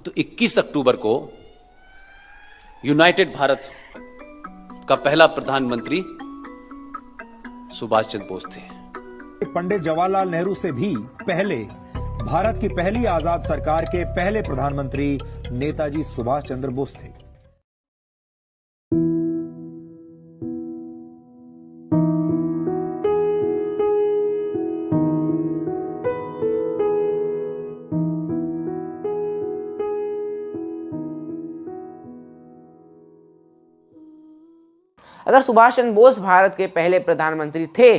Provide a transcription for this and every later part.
तो 21 अक्टूबर को यूनाइटेड भारत का पहला प्रधानमंत्री सुभाष चंद्र बोस थे। पंडित जवाहरलाल नेहरू से भी पहले भारत की पहली आजाद सरकार के पहले प्रधानमंत्री नेताजी सुभाष चंद्र बोस थे। अगर सुभाष चंद्र बोस भारत के पहले प्रधानमंत्री थे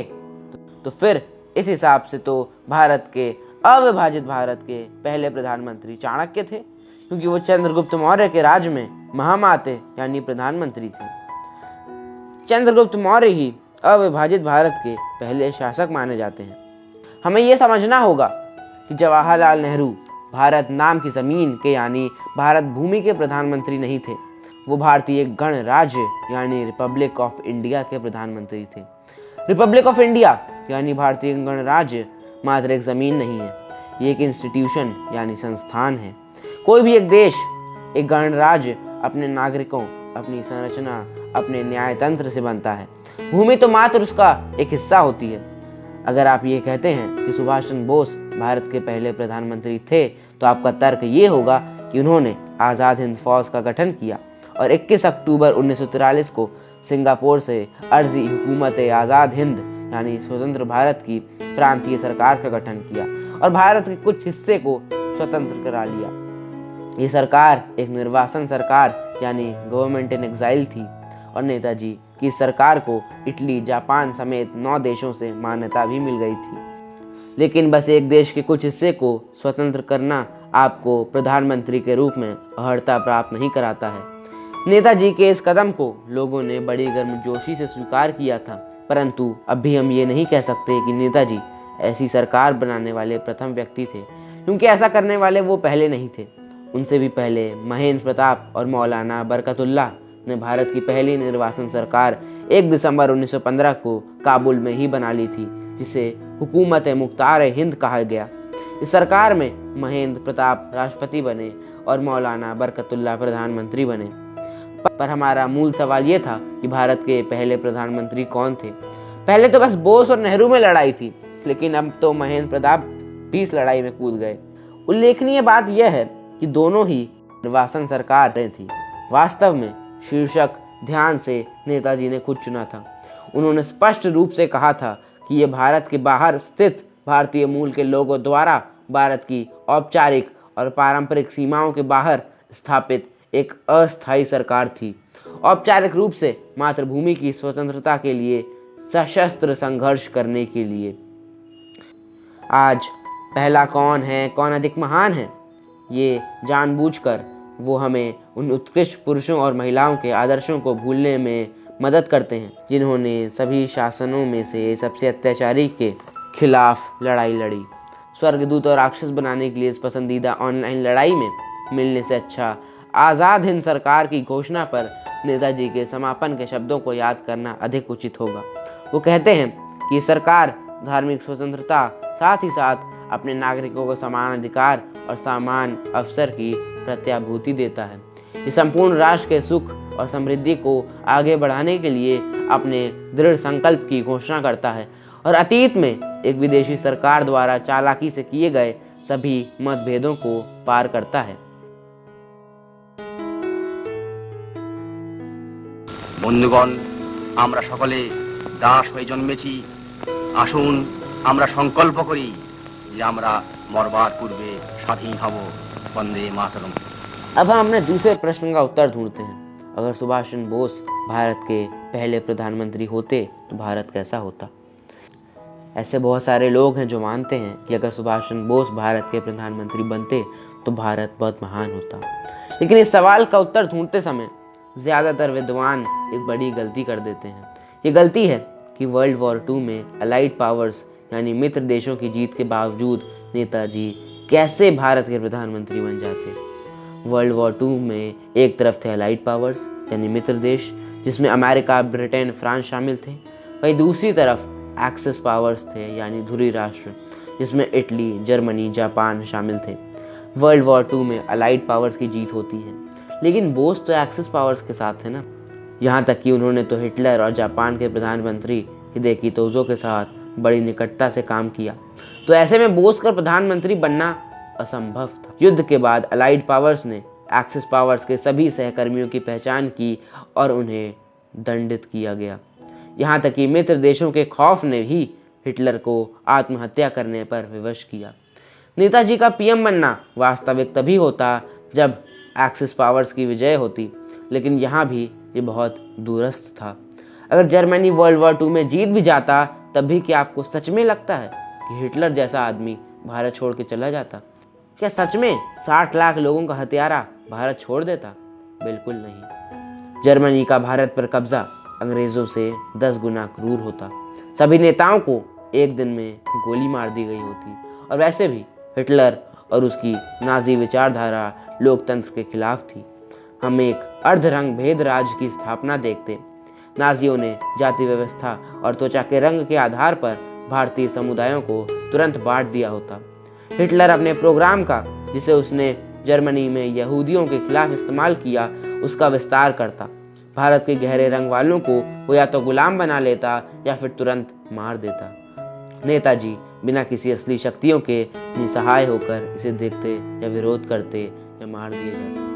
तो फिर इस हिसाब से तो भारत के अविभाजित भारत के पहले प्रधानमंत्री चाणक्य थे, क्योंकि वो चंद्रगुप्त मौर्य के राज में महामाते यानी प्रधानमंत्री थे। चंद्रगुप्त मौर्य ही अविभाजित भारत के पहले शासक माने जाते हैं। हमें यह समझना होगा कि जवाहरलाल नेहरू भारत नाम की जमीन के यानी भारत भूमि के प्रधानमंत्री नहीं थे, वो भारतीय गणराज्य यानी रिपब्लिक ऑफ इंडिया के प्रधानमंत्री थे। रिपब्लिक ऑफ इंडिया यानी भारतीय गणराज्य मात्र एक जमीन नहीं है, ये एक इंस्टीट्यूशन यानी संस्थान है। कोई भी एक देश, एक गणराज्य अपने नागरिकों, अपनी संरचना, अपने न्यायतंत्र से बनता है। भूमि तो मात्र उसका एक हिस्सा होती है। अगर आप ये कहते हैं कि सुभाष चंद्र बोस भारत के पहले प्रधानमंत्री थे, तो आपका तर्क ये होगा कि उन्होंने आज़ाद हिंद फौज का गठन किया और 21 अक्टूबर 1943 को सिंगापुर से अर्जी हुकूमत आज़ाद हिंद यानी स्वतंत्र भारत की प्रांतीय सरकार का गठन किया और भारत के कुछ हिस्से को स्वतंत्र करा लिया। ये सरकार एक निर्वासन सरकार यानी गवर्नमेंट इन एग्जाइल थी और नेताजी की सरकार को इटली, जापान समेत 9 देशों से मान्यता भी मिल गई थी। लेकिन बस एक देश के कुछ हिस्से को स्वतंत्र करना आपको प्रधानमंत्री के रूप में अर्हता प्राप्त नहीं कराता है। नेताजी के इस कदम को लोगों ने बड़ी गर्मजोशी से स्वीकार किया था, परंतु अब भी हम ये नहीं कह सकते कि नेताजी ऐसी सरकार बनाने वाले प्रथम व्यक्ति थे, क्योंकि ऐसा करने वाले वो पहले नहीं थे। उनसे भी पहले महेंद्र प्रताप और मौलाना बरकतुल्लाह ने भारत की पहली निर्वासन सरकार 1 दिसंबर 1915 को काबुल में ही बना ली थी, जिसे हुकूमत मुख्तार हिंद कहा गया। इस सरकार में महेंद्र प्रताप राष्ट्रपति बने और मौलाना बरकतुल्लाह प्रधानमंत्री बने। पर हमारा मूल सवाल ये था कि भारत के पहले प्रधानमंत्री कौन थे। पहले तो बस बोस और नेहरू में लड़ाई थी, लेकिन अब तो महेंद्र प्रताप भी इस लड़ाई में कूद गए। उल्लेखनीय बात यह है कि दोनों ही निर्वासन सरकारें थी। वास्तव में शीर्षक ध्यान से नेताजी ने खुद चुना था। उन्होंने स्पष्ट रूप से कहा था कि यह भारत के बाहर स्थित भारतीय मूल के लोगों द्वारा भारत की औपचारिक और पारंपरिक सीमाओं के बाहर स्थापित एक अस्थायी सरकार थी। औपचारिक रूप से मातृभूमि की स्वतंत्रता के लिए सशस्त्र संघर्ष करने के लिए। आज पहला कौन है, कौन अधिक महान है, ये जानबूझकर वो हमें उन उत्कृष्ट पुरुषों और महिलाओं के आदर्शों को भूलने में मदद करते हैं, जिन्होंने सभी शासनों में से सबसे अत्याचारी के खिलाफ लड़ाई लड़ी। स्वर्गदूत और राक्षस बनाने के लिए इस पसंदीदा ऑनलाइन लड़ाई में मिलने से अच्छा आज़ाद हिंद सरकार की घोषणा पर नेताजी के समापन के शब्दों को याद करना अधिक उचित होगा। वो कहते हैं कि सरकार धार्मिक स्वतंत्रता, साथ ही साथ अपने नागरिकों को समान अधिकार और समान अवसर की प्रत्याभूति देता है। ये संपूर्ण राष्ट्र के सुख और समृद्धि को आगे बढ़ाने के लिए अपने दृढ़ संकल्प की घोषणा करता है और अतीत में एक विदेशी सरकार द्वारा चालाकी से किए गए सभी मतभेदों को पार करता है। बंधुगण, আমরা সকলে দাস হয়ে জন্মেছি। আসুন আমরা সংকল্প করি যে আমরা মরবার পূর্বে স্বাধীন হব। वंदे मातरम। अब हम अपने दूसरे प्रश्न का उत्तर ढूंढते हैं। अगर सुभाष चंद्र बोस भारत के पहले प्रधानमंत्री होते तो भारत कैसा होता? ऐसे बहुत सारे लोग हैं जो मानते हैं कि अगर सुभाष चंद्र बोस भारत के प्रधानमंत्री बनते तो भारत बहुत महान होता। लेकिन इस सवाल का उत्तर ढूंढते समय ज़्यादातर विद्वान एक बड़ी गलती कर देते हैं। ये गलती है कि वर्ल्ड वॉर 2 में अलाइड पावर्स यानी मित्र देशों की जीत के बावजूद नेताजी कैसे भारत के प्रधानमंत्री बन जाते। वर्ल्ड वॉर 2 में एक तरफ थे अलाइड पावर्स यानी मित्र देश, जिसमें अमेरिका, ब्रिटेन, फ्रांस शामिल थे। वहीं दूसरी तरफ एक्सिस पावर्स थे यानी ध्रुवीय राष्ट्र, जिसमें इटली, जर्मनी, जापान शामिल थे। वर्ल्ड वॉर 2 में अलाइड पावर्स की जीत होती है, लेकिन बोस तो एक्सिस पावर्स के साथ है ना। यहाँ तक कि उन्होंने तो हिटलर और जापान के प्रधानमंत्री हिदेकी तोजो के साथ बड़ी निकटता से काम किया, तो ऐसे में बोस का प्रधानमंत्री बनना असंभव था। युद्ध के बाद अलाइड पावर्स ने एक्सिस पावर्स के सभी सहकर्मियों की पहचान की और उन्हें दंडित किया गया। यहाँ तक कि मित्र देशों के खौफ ने भी हिटलर को आत्महत्या करने पर विवश किया। नेताजी का पीएम बनना वास्तविक तभी होता जब एक्सिस पावर्स की विजय होती, लेकिन यहाँ भी ये बहुत दूरस्थ था। अगर जर्मनी वर्ल्ड वॉर 2 में जीत भी जाता, तब भी क्या आपको सच में लगता है कि हिटलर जैसा आदमी भारत छोड़ के चला जाता? क्या सच में 60 लाख लोगों का हत्यारा भारत छोड़ देता? बिल्कुल नहीं। जर्मनी का भारत पर कब्जा अंग्रेजों से 10 गुना क्रूर होता। सभी नेताओं को एक दिन में गोली मार दी गई होती, और वैसे भी हिटलर और उसकी नाजी विचारधारा लोकतंत्र के खिलाफ थी। हम एक अर्धरंग भेद राज्य की स्थापना देखते। नाजियों ने जाति व्यवस्था और त्वचा के रंग के आधार पर भारतीय समुदायों को तुरंत बांट दिया होता। हिटलर अपने प्रोग्राम का, जिसे उसने जर्मनी में यहूदियों के खिलाफ इस्तेमाल किया, उसका विस्तार करता। भारत के गहरे रंग वालों को वो या तो गुलाम बना लेता या फिर तुरंत मार देता। नेताजी बिना किसी असली शक्तियों के निसहाय होकर इसे देखते या विरोध करते या मार दिए जाते।